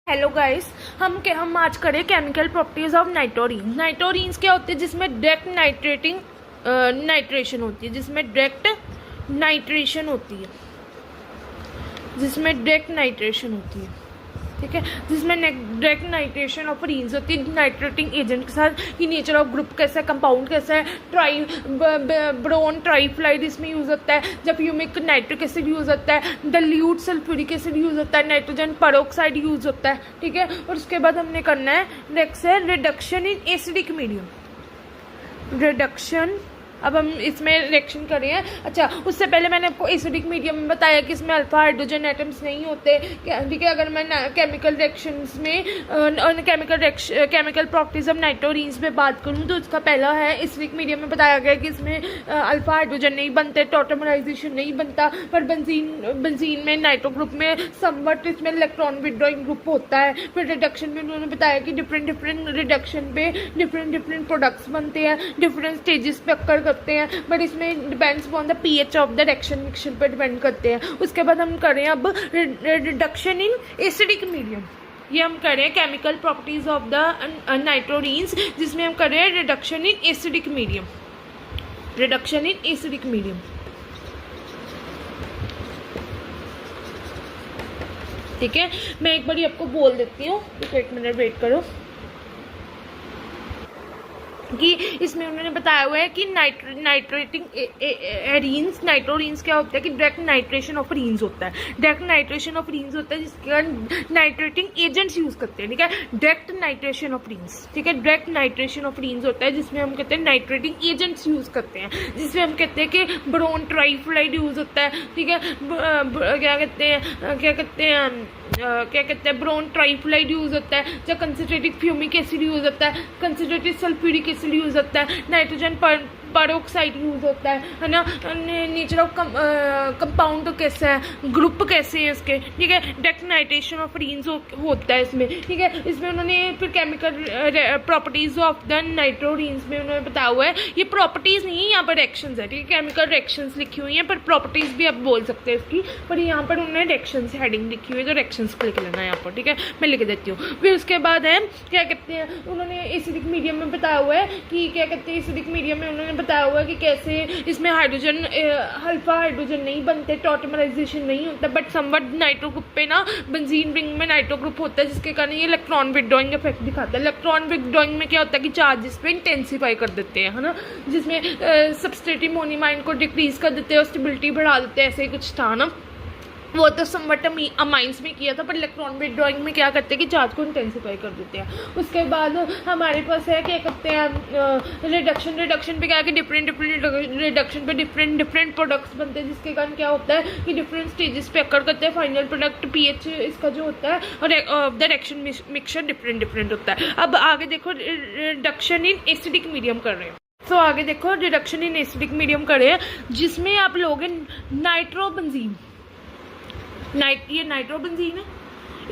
Hello guys, हम आज करें केमिकल प्रॉपर्टीज ऑफ नाइट्रोरीन। नाइट्रोरीन्स क्या होते हैं? जिसमें डायरेक्ट नाइट्रेशन होती है, जिसमें डायरेक्ट नाइट्रेशन होती है, ठीक है। जिसमें डायरेक्ट नाइट्रेशन ऑफ रीन्स होती है नाइट्रेटिंग एजेंट के साथ। ये नेचर ऑफ ग्रुप कैसा है, कंपाउंड कैसा है, ब्रोन ट्राइफ्लाइड इसमें यूज़ होता है। जब ह्यूमिक नाइट्रिक एसिड यूज़ होता है, डाइल्यूट सल्फ्यूरिक एसिड यूज़ होता है, नाइट्रोजन पेरोक्साइड यूज़ होता है, ठीक है। और उसके बाद हमने करना है नेक्स्ट है reduction in acidic medium. Reduction, अब हम इसमें रिएक्शन कर रहे हैं। अच्छा, उससे पहले मैंने आपको एसिडिक मीडियम में बताया कि इसमें अल्फा हाइड्रोजन एटम्स नहीं होते, ठीक है। अगर मैं केमिकल रिएक्शंस में केमिकल प्रॉपर्टीज ऑफ नाइट्रोरीन्स में बात करूं तो उसका पहला है एसिडिक मीडियम में बताया गया कि इसमें अल्फा हाइड्रोजन नहीं बनते, टॉटमराइजेशन नहीं बनता, पर बेंजीन में नाइट्रो ग्रुप में समवट इसमें इलेक्ट्रॉन विड्रॉइंग ग्रुप होता है। फिर रिडक्शन में उन्होंने बताया कि डिफरेंट रिडक्शन पे डिफरेंट प्रोडक्ट्स बनते हैं, डिफरेंट स्टेजेस पे अक्कर करते हैं, बट इसमें depends on the pH of the reaction mixture पर डिपेंड करते हैं। उसके बाद हम करें अब रिडक्शन इन एसिडिक मीडियम। ये हम करें केमिकल प्रॉपर्टीज ऑफ द नाइट्रोरीन्स, जिसमें हम करें reduction in acidic medium. Reduction in acidic medium, ठीक है। मैं एक बार आपको बोल देती हूँ, एक मिनट वेट करो, कि इसमें उन्होंने बताया हुआ है कि नाइट्रोरीन्स क्या होता है कि डायरेक्ट नाइट्रेशन ऑफ रीन्स होता है। डायरेक्ट नाइट्रेशन ऑफ रीन्स होता है जिसके कारण नाइट्रेटिंग एजेंट्स यूज करते हैं, ठीक है। डायरेक्ट नाइट्रेशन ऑफ रीन्स, ठीक है। डायरेक्ट नाइट्रेशन ऑफ रीन्स होता है जिसमें हम कहते हैं नाइट्रेटिंग एजेंट्स यूज करते हैं, जिसमें हम कहते हैं कि ब्रोन ट्राइफ्लाइड यूज होता है, ठीक है। क्या कहते हैं ब्रोन ट्राइफ्लाइड यूज होता है, जब कंसंट्रेटेड फ्यूमिक एसिड यूज होता है, कंसंट्रेटेड सल्फ्यूरिक एसिड यूज होता है, नाइट्रोजन पेरोक्साइड यूज होता है ना। नेचर ऑफ कंपाउंड कैसा है, ग्रुप कैसे है इसके, ठीक है। डायरेक्ट नाइट्रेशन ऑफ रीन्स होता है इसमें, ठीक है। इसमें उन्होंने फिर केमिकल प्रॉपर्टीज ऑफ द नाइट्रोरीन्स में उन्होंने बताया हुआ है, ये प्रॉपर्टीज नहीं है, यहाँ पर रिएक्शंस है, ठीक है। केमिकल रिएक्शंस लिखी हुई हैं, पर प्रॉपर्टीज भी आप बोल सकते हैं इसकी, पर यहाँ पर उन्होंने रिएक्शंस हेडिंग लिखी हुई है, तो रिएक्शंस को लिख लेना है यहाँ पर, ठीक है। मैं लिख देती हूँ। फिर उसके बाद है क्या कहते हैं, उन्होंने एसिडिक मीडियम में बताया हुआ है कि क्या कहते हैं एसिडिक मीडियम में उन्होंने बताया हुआ है कि कैसे इसमें हाइड्रोजन अल्फा हाइड्रोजन नहीं बनते, टॉटमराइजेशन नहीं होता, बट समवट नाइट्रो ग्रुप पे ना बेंजीन रिंग में नाइट्रो ग्रुप होता है, जिसके कारण ये इलेक्ट्रॉन विड्रॉइंग इफेक्ट दिखाता है। इलेक्ट्रॉन विड्रॉइंग में क्या होता है कि चार्जेस पे इंटेंसिफाई कर देते हैं, है ना, जिसमें सबस्ट्रेटिव मोनोमाइन को डिक्रीज कर देते हैं और स्टेबिलिटी बढ़ा देते हैं, ऐसे ही कुछ था ना। वो तो समवट अमाइंस में किया था, पर इलेक्ट्रॉन विड्रॉइंग में क्या करते हैं कि चार्ज को इंटेंसिफाई कर देते हैं। उसके बाद हमारे पास है क्या करते हैं रिडक्शन पे क्या है कि डिफरेंट रिडक्शन पे डिफरेंट प्रोडक्ट्स बनते हैं, जिसके कारण क्या होता है कि डिफरेंट स्टेजेस पे अकर करते हैं। फाइनल प्रोडक्ट पीएच इसका जो होता है और द रिएक्शन मिक्सचर डिफरेंट होता है। अब आगे देखो रिडक्शन इन एसिडिक मीडियम कर रहे हैं। तो आगे देखो रिडक्शन इन एसिडिक मीडियम कर रहे हैं, जिसमें आप लोगे नाइट्रोबेंजीन, ये नाइट्रोबेंजीन है,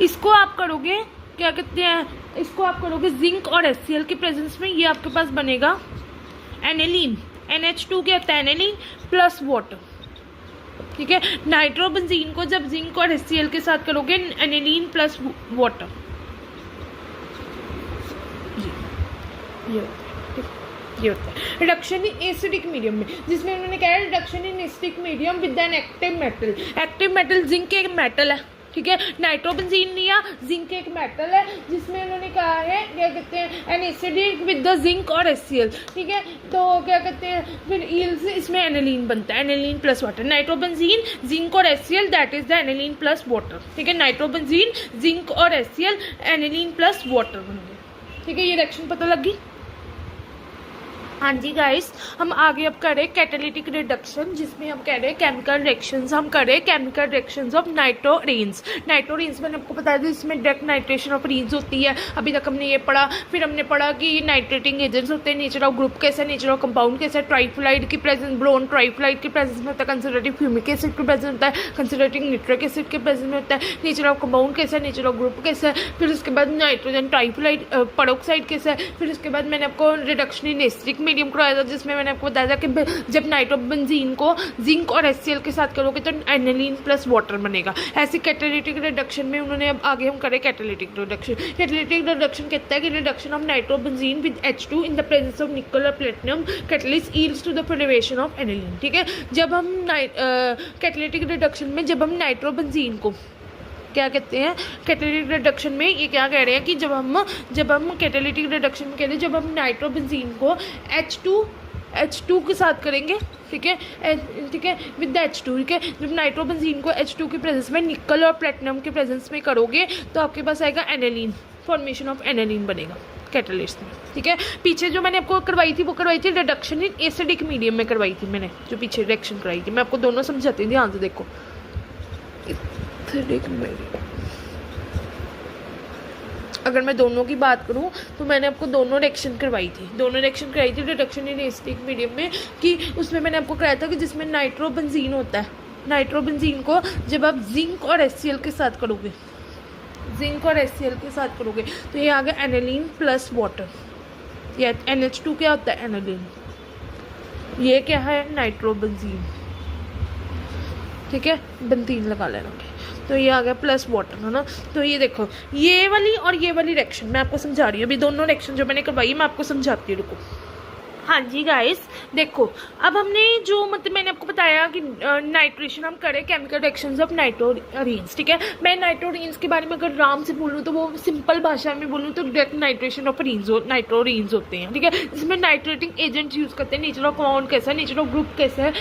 इसको आप करोगे क्या कहते हैं, इसको आप करोगे जिंक और HCl की प्रेजेंस में, ये आपके पास बनेगा एनिलीन। NH2 क्या होता है, एनिलीन प्लस वाटर, ठीक है। नाइट्रोबेंजीन को जब जिंक और HCl के साथ करोगे एनिलीन प्लस वाटर, ये होता है रिडक्शन इन एसिडिक मीडियम में, जिसमें उन्होंने कहा है reduction in acidic medium with an active metal. Active metal zinc एक मेटल है, ठीक है। नाइट्रोबेंजीन लिया, जिंक एक मेटल है, जिसमें उन्होंने कहा है क्या कहते हैं an acidic with the zinc और HCl, ठीक है। तो क्या कहते हैं फिर इसमें एनिलीन बनता है, aniline plus water. Nitrobenzene zinc और HCl, that is the aniline plus water, ठीक है। नाइट्रोबेंजीन जिंक और HCl एनिलीन प्लस वाटर बन गए, ठीक है। ये रिएक्शन पता लगी। हाँ जी गाइस, हम आगे अब करें कैटालिटिक रिडक्शन, जिसमें हम कह रहे हैं केमिकल रिएक्शंस, हम करें केमिकल रिएक्शंस ऑफ नाइट्रोरीन्स। नाइट्रोरीन्स मैंने आपको बताया था इसमें डायरेक्ट नाइट्रेशन ऑफ रीन्स होती है, अभी तक हमने ये पढ़ा। फिर हमने पढ़ा कि नाइट्रेटिंग एजेंट्स होते हैं, नेचर ऑफ ग्रुप कैसा है, नेचर ऑफ कंपाउंड कैसा है, ट्राइफ्लाइड की प्रेजेंस, ब्रोन ट्राइफ्लाइड की प्रेजेंस में होता है, कंसंट्रेटिव फ्यूमिक एसिड की प्रेजेंस होता है, कंसंट्रेटिंग निट्रिक एसिड के प्रेजेंस में होता है, नेचर ऑफ कंपाउंड कैसा है, नेचर ऑफ ग्रुप कैसा है। फिर उसके बाद नाइट्रोजन ट्राइफ्लाइड पेरोक्साइड कैसा है। फिर उसके बाद मैंने आपको रिडक्शन इन एसिडिक मीडियम करवाया था जिसमें मैंने आपको बताया था कि जब नाइट्रोबेंजीन को जिंक और HCl के साथ करोगे तो एनिलीन प्लस वाटर बनेगा। ऐसी कैटालिटिक रिडक्शन में उन्होंने अब आगे हम करें कैटालिटिक रिडक्शन। कैटालिटिक रिडक्शन कहता है कि reduction of nitrobenzene with H2 in the presence of nickel और platinum catalyst yields to the privation of aniline. ठीक है, जब हम कैटालिटिक रिडक्शन में जब हम नाइट्रोबेंजीन को क्या कहते हैं, कैटालिटिक रिडक्शन में ये क्या कह रहे हैं कि जब हम कैटालिटिक रिडक्शन में कहते हैं जब हम नाइट्रोबेंजीन को H2 के साथ करेंगे, ठीक है विद द H2, ठीक है, जब नाइट्रोबेंजीन को H2 की प्रेजेंस में निकल और प्लेटिनम के प्रेजेंस में करोगे तो आपके पास आएगा एनिलीन, फॉर्मेशन ऑफ एनिलीन बनेगा कैटलिस्ट में। ठीक है, पीछे जो मैंने आपको करवाई थी रिडक्शन इन एसिडिक मीडियम में करवाई थी मैंने, जो पीछे रिएक्शन कराई थी। मैं आपको दोनों समझाती हूँ, ध्यान से देखो। अगर मैं दोनों की बात करूं तो मैंने आपको दोनों रिएक्शन करवाई थी रिडक्शन इन एसिडिक मीडियम में, कि उसमें मैंने आपको कराया था कि जिसमें नाइट्रोबेंजीन होता है, नाइट्रोबेंजीन को जब आप जिंक और HCl के साथ करोगे तो ये आ गया एनिलीन प्लस वाटर। ये NH2 क्या होता है, एनिलीन। ये क्या है, नाइट्रोबेंजीन। ठीक है, बेंजीन लगा लेना। तो ये आ गया प्लस वाटर, है ना। तो ये देखो, ये वाली और ये वाली रिएक्शन मैं आपको समझा रही हूँ। अभी दोनों रिएक्शन जो मैंने करवाई है मैं आपको समझाती हूँ, रुको। हाँ जी गाइस, देखो अब हमने जो मतलब मैंने आपको बताया कि नाइट्रेशन हम करें केमिकल रिएक्शंस ऑफ नाइट्रोरीन्स। ठीक है, मैं नाइट्रोरीन्स के बारे में अगर आराम से बोलूँ तो वो सिंपल भाषा में बोलूँ तो डायरेक्ट नाइट्रेशन ऑफ नाइट्रोरीन्स होते हैं। ठीक है, जिसमें नाइट्रेटिंग एजेंट्स यूज़ करते हैं। नेचर ऑफ कॉम्पाउंड कैसा है, नेचर ऑफ ग्रुप कैसा है,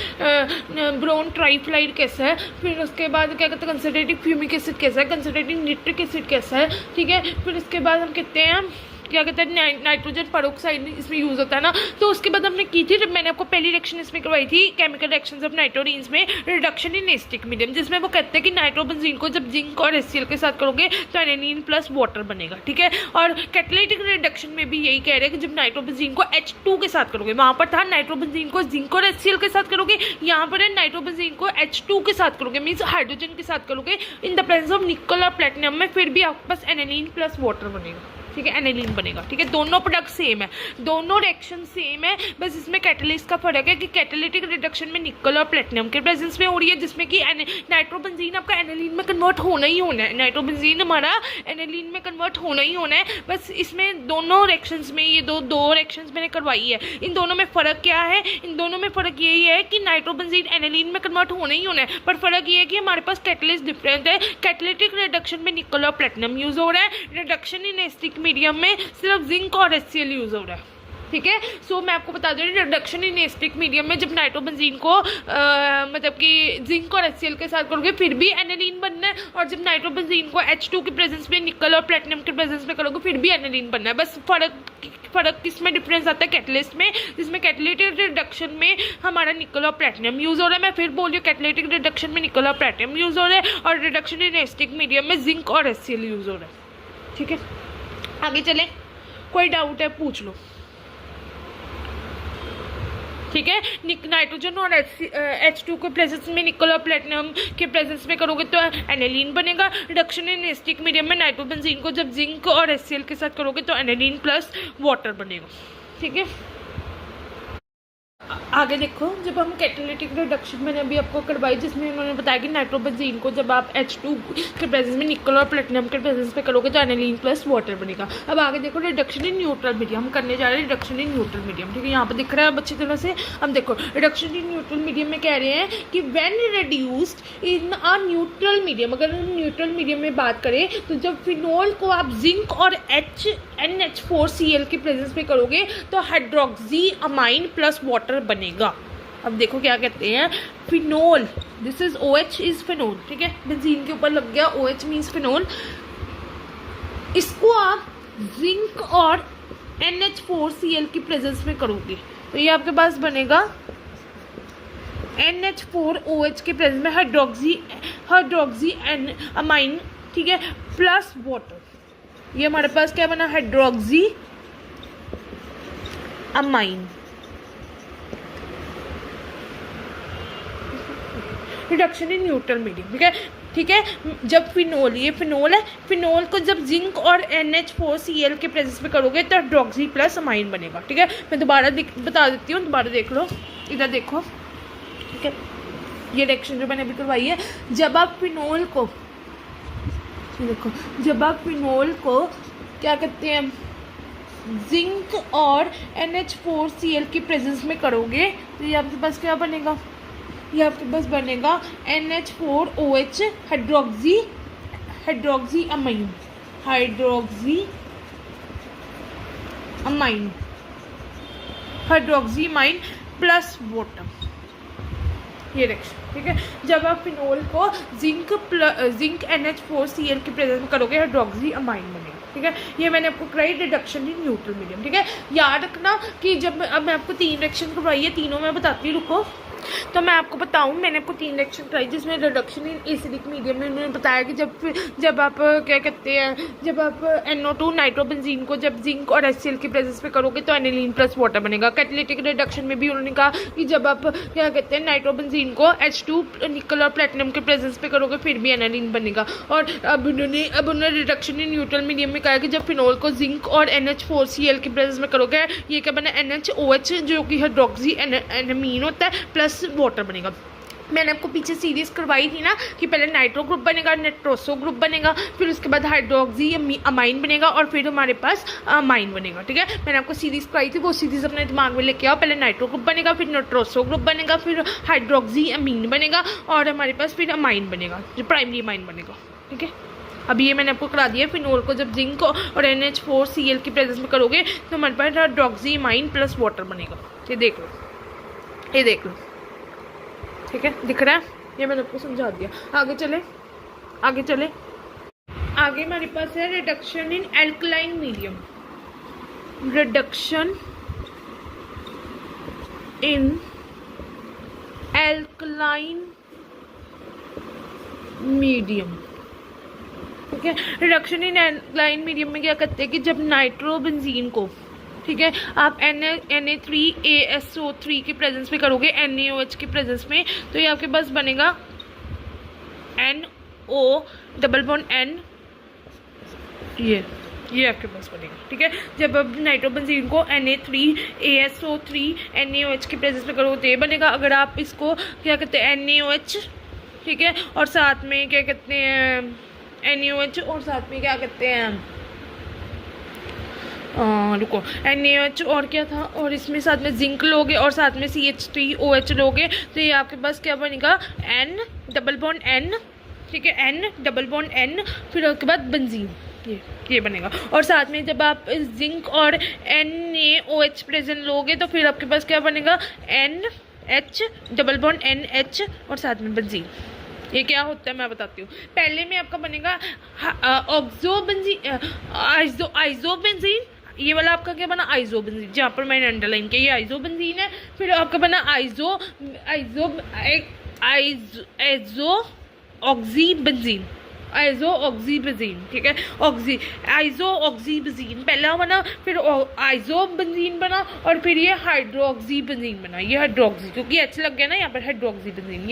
ब्रोन ट्राइफ्लाइड कैसा है, फिर उसके बाद क्या कहते हैं कंसनट्रेटिव फ्यूमिक एसिड कैसा है, कंसनट्रेटिव निट्रिक एसिड कैसा है। ठीक है, फिर उसके बाद हम कहते हैं क्या कहते हैं नाइट्रोजन पेरोक्साइड इसमें यूज़ होता है ना। तो उसके बाद हमने की थी, मैंने आपको पहली रिएक्शन इसमें करवाई थी केमिकल रिएक्शंस ऑफ नाइट्रोरीन्स में रिडक्शन इन एसिडिक मीडियम, जिसमें वो कहते हैं कि नाइट्रोबेंजीन को जब जिंक और HCl के साथ करोगे तो एनिलीन प्लस वाटर बनेगा। ठीक है, और कैटालिटिक रिडक्शन में भी यही कह रहे हैं कि जब नाइट्रोबेंजीन को H2 के साथ करोगे, वहाँ पर था नाइट्रोबेंजीन को जिंक और HCl के साथ करोगे, यहाँ पर है नाइट्रोबेंजीन को H2 के साथ करोगे, मीन्स हाइड्रोजन के साथ करोगे इन द प्रेजेंस ऑफ निकल और प्लेटिनम में, फिर भी आपके पास एनिलीन प्लस वाटर बनेगा। ठीक है, एनिलीन बनेगा। ठीक है, दोनों प्रोडक्ट सेम है, दोनों रिएक्शन सेम है, बस इसमें कैटलिस्ट का फर्क है कि कैटालिटिक रिडक्शन में निकल और प्लेटिनम के प्रेजेंस में हो रही है, जिसमें कि नाइट्रोबेंजीन आपका एनिलीन में कन्वर्ट होना ही होना है, नाइट्रोबेंजीन हमारा एनिलीन में कन्वर्ट होना ही होना है। बस इसमें दोनों रिएक्शंस में ये दो रिएक्शंस मैंने करवाई है। इन दोनों में फ़र्क क्या है, इन दोनों में फ़र्क यही है कि नाइट्रोबेंजीन एनिलीन में कन्वर्ट होना ही होना है, पर फ़र्क ये है कि हमारे पास कैटलिस्ट डिफरेंट है। कैटालिटिक रिडक्शन में निकल और प्लेटिनम यूज़ हो रहा है, रिडक्शन इन एसिडिक मीडियम में सिर्फ जिंक और HCl यूज हो रहा है। ठीक है, सो मैं आपको बता दूँ रिडक्शन इन एसिडिक मीडियम में जब नाइट्रोबेंजीन को मतलब कि जिंक और HCl के साथ करोगे फिर भी एनिलीन बनना है, और जब नाइट्रोबेंजीन को H2 के प्रेजेंस में निकल और प्लेटिनम के प्रेजेंस में करोगे फिर भी एनिलीन बनना है। बस फ़र्क किसमें डिफरेंस आता है, कैटलिस्ट में, जिसमें कैटालिटिक रिडक्शन में हमारा निकल और प्लेटिनम यूज़ हो रहा है। मैं फिर बोल रही हूँ, कैटालिटिक रिडक्शन में निकल और प्लेटिनम यूज़ हो रहा है, और रिडक्शन इन एसिडिक मीडियम में जिंक और HCl यूज़ हो रहा है। ठीक है, आगे चले, कोई डाउट है पूछ लो। ठीक है, नाइट्रोजन और H2 के प्रेजेंस में निकल और प्लेटिनम के प्रेजेंस में करोगे तो एनिलीन बनेगा। रिडक्शन इन एसिडिक मीडियम में नाइट्रोबेंजीन को जब जिंक और HCl के साथ करोगे तो एनिलीन प्लस वाटर बनेगा। ठीक है, आगे देखो, जब हम कैटालिटिक रिडक्शन मैंने अभी आपको करवाई जिसमें उन्होंने बताया कि नाइट्रोबेंजीन को जब आप H2 के प्रेजेंस में निकल और प्लेटिनम के प्रेजेंस में करोगे तो एनिलीन प्लस वाटर बनेगा। अब आगे देखो रिडक्शन इन न्यूट्रल मीडियम हम करने जा रहे हैं, रिडक्शन इन न्यूट्रल मीडियम। ठीक है, यहाँ पर दिख रहा है अब अच्छी तरह से। हम देखो रिडक्शन इन न्यूट्रल मीडियम में कह रहे हैं कि when reduced in a neutral medium, अगर हम न्यूट्रल मीडियम में बात करें तो जब फिनोल को आप जिंक और NH4Cl के प्रेजेंस में करोगे तो हाइड्रोक्सी अमाइन प्लस वाटर बनेगा। अब देखो क्या कहते हैं, phenol, this is OH is phenol. ठीक है, बेंजीन के ऊपर लग गया OH मीन्स फिनोल। इसको आप जिंक और NH4Cl की प्रेजेंस में करोगे तो ये आपके पास बनेगा NH4OH के प्रेजेंस में हाइड्रोक्सी अमाइन। ठीक है, प्लस वाटर, ये हमारे पास क्या बना, hydroxy amine. Reduction in neutral medium. ठीक है, ठीक है। जब फिनोल, ये फिनोल है, फिनोल को जब जिंक और NH4Cl के प्रेजेंस में करोगे तो हाइड्रोक्सी प्लस अमाइन बनेगा, ठीक है। मैं दोबारा बता देती हूँ, दोबारा देख लो, इधर देखो, ठीक है। ये रिएक्शन जो मैंने अभी करवाई है, जब आप फिनोल को, देखो, जब आप फिनोल को क्या कहते हैं, जिंक और NH4Cl की प्रेजेंस में करोगे तो ये आपके पास क्या बनेगा, ये आपके पास बनेगा NH4OH hydroxy amine, hydroxy amine plus water, ये रिएक्शन, ठीक है। जब आप फिनोल को जिंक NH4Cl की प्रेजेंस में करोगे हाइड्रोक्सी अमाइन बनेगा, ठीक है। ये मैंने आपको कराई रिडक्शन इन न्यूट्रल मीडियम, ठीक है। याद रखना कि जब अब मैं आपको 3 रिएक्शन करवाई है, तीनों मैं बताती हूँ, रुको। तो मैं आपको बताऊं, मैंने आपको 3 रिएक्शन कराई जिसमें रिडक्शन इन एसिडिक मीडियम में उन्होंने बताया कि जब आप क्या कहते हैं, जब आप NO2 नाइट्रोबेंजीन को जब जिंक और HCl की प्रेजेंस में करोगे तो एनिलीन प्लस वाटर बनेगा। कैटालिटिक रिडक्शन में भी उन्होंने कहा कि जब आप क्या कहते हैं नाइट्रोबेंजीन को H2 निकल और प्लेटिनम के प्रेजेंस में करोगे फिर भी एनिलीन बनेगा। और अब उन्होंने रिडक्शन इन न्यूट्रल मीडियम में कहा कि जब फिनोल को जिंक और NH4Cl की प्रेजेंस में करोगे ये क्या बना, NHOH जो कि हाइड्रोक्सी एनामीन होता है प्लस वाटर बनेगा। मैंने आपको पीछे सीरीज करवाई थी ना कि पहले नाइट्रो ग्रुप बनेगा, नाइट्रोसो ग्रुप बनेगा, फिर उसके बाद हाइड्रोक्सी अमाइन बनेगा और फिर हमारे पास अमाइन बनेगा, ठीक है। मैंने आपको सीरीज कराई थी, वो सीरीज अपने दिमाग में लेके आओ। पहले नाइट्रो ग्रुप बनेगा, फिर नाइट्रोसो ग्रुप बनेगा, फिर हाइड्रोक्सी अमीन बनेगा और हमारे पास फिर अमाइन बनेगा, जो प्राइमरी अमाइन बनेगा, ठीक है। अब ये मैंने आपको करा दिया, फिनोल को जब जिंक और NH4Cl की प्रेजेंस में करोगे तो हमारे पास हाइड्रोक्सी अमाइन प्लस वाटर बनेगा। ये देख लो, ये देख लो, ठीक है, दिख रहा है। ये मैंने आपको समझा दिया। आगे चले, आगे चले, आगे हमारे पास है reduction in alkaline medium, reduction in alkaline medium, ठीक है। रिडक्शन इन एल्कलाइन मीडियम में क्या करते हैं कि जब नाइट्रोबेंजीन को, ठीक है, आप Na3ASO3 की प्रेजेंस में करोगे NaOH की प्रेजेंस में तो ये आपके पास बनेगा NO डबल बॉन्ड N, ये आपके पास बनेगा, ठीक है। जब अब नाइट्रोबेंजीन को Na3ASO3 NaOH की प्रेजेंस में करोगे तो ये बनेगा। अगर आप इसको क्या कहते हैं NaOH, ठीक है, और साथ में क्या कहते हैं NaOH और साथ में क्या कहते हैं रुको NaOH और क्या था, और इसमें साथ में जिंक लोगे और साथ में CH3OH लोगे तो ये आपके पास क्या बनेगा N डबल बॉन्ड N, ठीक है, N डबल बॉन्ड N, फिर उसके बाद बेंजीन, ये बनेगा। और साथ में जब आप जिंक और NaOH प्रेजेंट लोगे तो फिर आपके पास क्या बनेगा NH डबल बॉन्ड NH और साथ में बेंजीन। ये क्या होता है मैं बताती हूँ। पहले में आपका बनेगा आइसोबेंजीन, ये वाला आपका क्या बना आइसोबेंजीन, जहाँ पर मैंने अंडरलाइन किया ये आइसोबेंजीन है। फिर आपका बना आइसोऑक्सीबेंजीन, ठीक है, आइसोऑक्सीबेंजीन पहला बना, फिर आइसोबेंजीन बना और फिर ये हाइड्रोक्सीबेंजीन बना। ये हाइड्रोक्सी क्योंकि H लग गया ना यहाँ पर, हाइड्रोक्सीबेंजीन,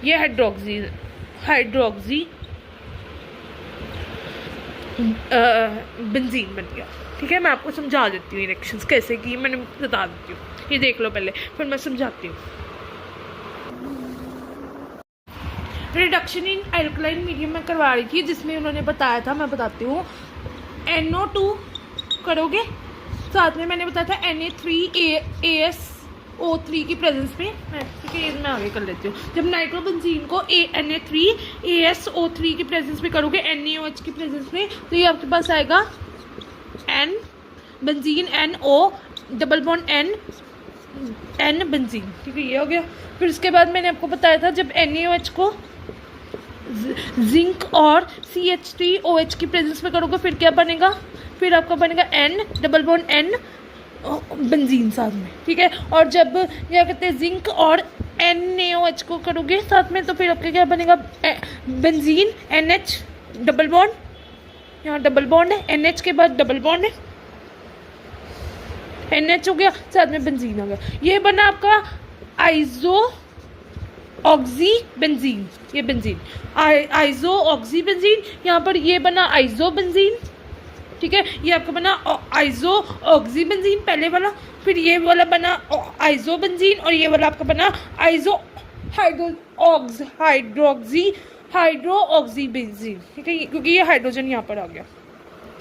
ये हाइड्रोक्सी बेंजीन बन गया, ठीक है। मैं आपको समझा देती हूँ रिएक्शंस कैसे की, मैंने बता देती हूँ, ये देख लो पहले, फिर मैं समझाती हूँ। रिडक्शन इन एल्कलाइन मीडियम में करवा रही थी जिसमें उन्होंने बताया था, मैं बताती हूँ, NO2 करोगे, साथ में मैंने बताया था Na3ASO3 की प्रेजेंस में, ठीक है, मैं आगे कर लेती हूँ। जब नाइट्रोबेंजीन को Na3ASO3 की प्रेजेंस में करोगे NaOH की प्रेजेंस में तो ये आपके पास आएगा N benzene NO double bond N benzene, ठीक है, ये हो गया। फिर उसके बाद मैंने आपको बताया था जब NaOH को जिंक और CH3OH की प्रेजेंस में करोगे फिर क्या बनेगा, फिर आपका बनेगा N double bond N benzene साथ में, ठीक है। और जब क्या कहते हैं जिंक और NaOH को करोगे साथ में तो फिर आपका क्या बनेगा बेंजीन NH डबल बॉन्ड, यहाँ डबल बॉन्ड है, NH के बाद डबल बॉन्ड है, NH हो गया, साथ में बेंजीन हो गया। ये बना आपका ऑक्सी बेंजीन, ये बेंजीन आइजो ऑक्सी बेंजीन, यहाँ पर ये बना आइजो बेंजीन, ठीक है। ये आपका बना आइजो ऑक्सी बेंजीन पहले वाला, फिर ये वाला बना आइजो बेंजीन, और ये वाला आपका बना आइजो हाइड्रो ऑक्सी बेंजीन, ठीक है, क्योंकि ये हाइड्रोजन यहाँ पर आ गया,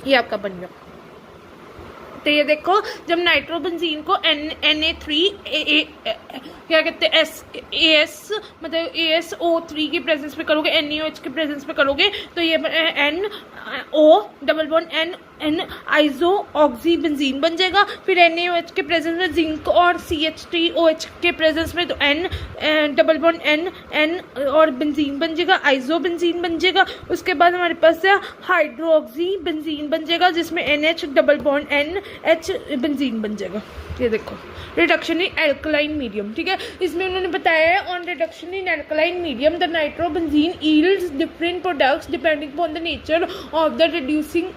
ये आपका बन गया। तो ये देखो, जब नाइट्रोबेंजीन को Na3 क्या कहते हैं AS मतलब ASO3 की प्रेजेंस में करोगे, NaOH के प्रेजेंस में करोगे, तो ये NO डबल बॉन्ड N आइजो ऑक्सी बेंजीन बन जाएगा। फिर NaOH के प्रेजेंस में जिंक और CH3OH के प्रेजेंस में तो N डबल बॉन्ड N और बेंजीन बन जाएगा, आइजो बेंजीन बन जाएगा। उसके बाद हमारे पास है हाइड्रो ऑक्सी बेंजीन बन जाएगा, जिसमें NH double bond NH benzene बन जाएगा। ये देखो, रिडक्शन इन एल्कलाइन मीडियम, ठीक है। इसमें उन्होंने बताया है on reduction in alkaline medium the nitrobenzene yields different products depending upon the nature of the reducing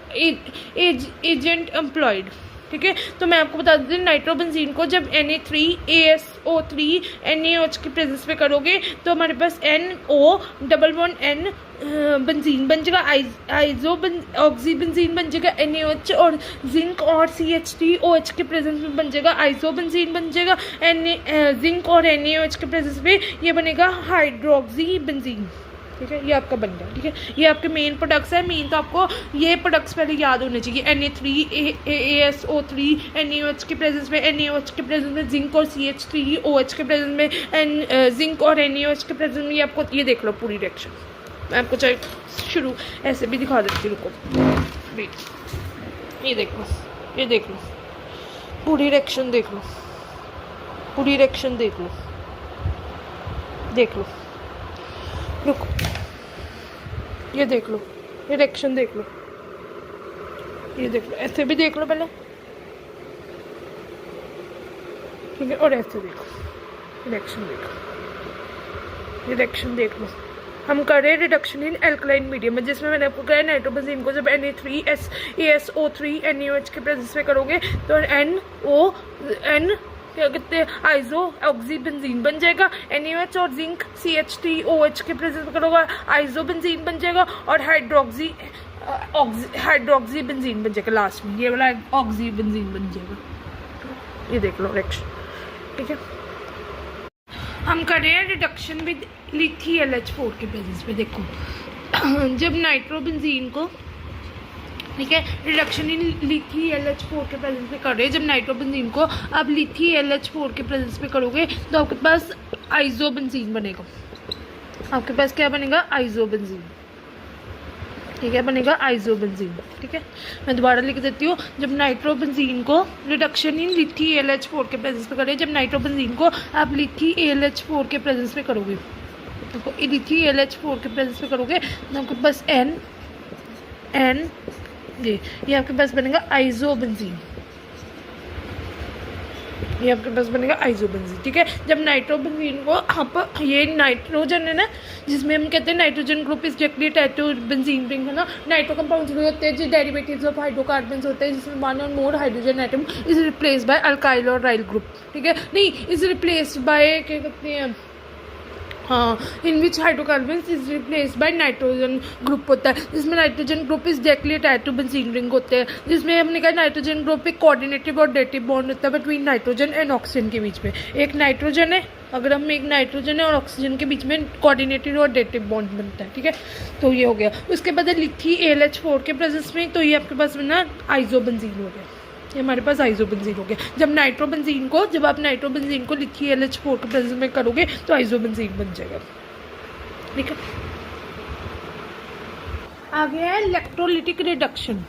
agent employed, ठीक है। तो मैं आपको बता देती हूँ, नाइट्रोबेंजीन को जब Na3 ASO3 NaOH की प्रेजेंस में करोगे तो हमारे पास NO double bond N benzene बन जाएगा, आइजो ऑक्सी बेंजीन बन जाएगा, NaOH और जिंक और CH3OH के प्रेजेंस में बन जाएगा आइजो बेंजीन बन जाएगा, जिंक और NaOH के प्रेजेंस में ये बनेगा हाइड्रोक्सी बेंजीन, ठीक है। ये आपका बन गया, ठीक है। ये आपके मेन प्रोडक्ट्स है। मेन तो आपको ये प्रोडक्ट्स पहले याद होने चाहिए, Na3 ASO3 NaOH के प्रेजेंस में, NaOH के प्रेजेंस में जिंक और CH3OH के प्रेजेंस में, जिंक और NaOH के प्रेजेंस में। ये आपको ये देख लो पूरी रिएक्शन, मैं आपको चाहे शुरू ऐसे भी दिखा देती हूँ, रुको वेट, ये देख लो, ये देख लो पूरी रिएक्शन, देख लो पूरी रिएक्शन, देख लो, देख लो, रुको, ये देख लो, ये रिएक्शन देख लो, ये देख लो, ऐसे भी देख लो पहले, ठीक है, और ऐसे देखो, रिएक्शन देखो, ये रिएक्शन देख लो। हम कर रहे हैं रिडक्शन इन एल्कलाइन मीडियम में, जिसमें मैंने आपको कहा नाइट्रोबेंजीन को जब Na3 ASO3 NaOH के प्रेजेंस में करोगे तो NO क्या कहते हैं आइजो ऑक्सी बेंजीन बन जाएगा, NaOH और जिंक CH3OH के प्रेजेंस में करोगे आइजो बेंजीन बन जाएगा, और हाइड्रोक्सी बेंजीन बन जाएगा लास्ट में, ये वाला ऑक्सी बेंजीन बन जाएगा। ये देख लो रिएक्शन, ठीक है। हम कर रहे हैं रिडक्शन विद LiTH4 के प्रेजेंस में। देखो, जब नाइट्रोबेंजीन को, ठीक है, रिडक्शन इन LiTH4 के प्रेजेंस में कर रहे हैं, जब नाइट्रोबेंजीन को आप LiTH4 के प्रेजेंस में करोगे तो आपके पास आइजोबेंजीन बनेगा, आपके पास क्या बनेगा आइजोबेंजीन, ठीक है, बनेगा आइजोबेंजीन, ठीक है। मैं दोबारा लिख देती हूँ, जब नाइट्रोबेंजीन को रिडक्शन इन LiTH4 के प्रेजेंस में करें, जब नाइट्रोबेंजीन को आप LiTH4 के प्रेजेंस में करोगे, तो LiTH4 के प्रेजेंस में करोगे तो आपके पास N ये आपके पास बनेगा आइजोबेंजीन, ये आपके पास बनेगा आइजोबेंजीन, ठीक है। जब नाइट्रोबेंजीन को आप, ये नाइट्रोजन है ना, जिसमें हम कहते हैं nitrogen group is directly attached to benzene ring, है ना। नाइट्रो कंपाउंड्स भी होते हैं जो डेरिवेटिव्स ऑफ हाइड्रोकार्बन्स होते हैं, जिसमें वन और more hydrogen atom is replaced bye alkyl और राइल ग्रुप, ठीक है, नहीं इज रिप्लेस्ड बाय क्या कहते हैं, हाँ, in which hydrocarbons is replaced by nitrogen group होता है, जिसमें nitrogen group is directly attached to benzene ring होते हैं, जिसमें हमने कहा नाइट्रोजन ग्रुप एक कोऑर्डिनेटिव और डेटिव बॉन्ड होता है बिटवीन नाइट्रोजन एंड ऑक्सीजन के बीच में। एक नाइट्रोजन है, अगर हम एक नाइट्रोजन है और ऑक्सीजन के बीच में कोऑर्डिनेटिव और डेटिव बॉन्ड बनता है, ठीक है। तो ये हो गया। उसके बाद LiTH4 के प्रेजेंस में, तो ये आपके पास बना आइजोबेंजीन हो गया, ये हमारे पास आइजोबेंजीन हो गया। जब नाइट्रोबेंजीन को, जब आप नाइट्रोबेंजीन को LiTH4 के प्रेजेंस में करोगे तो आइजोबेंजीन बन जाएगा, ठीक है। आगे है electrolytic reduction,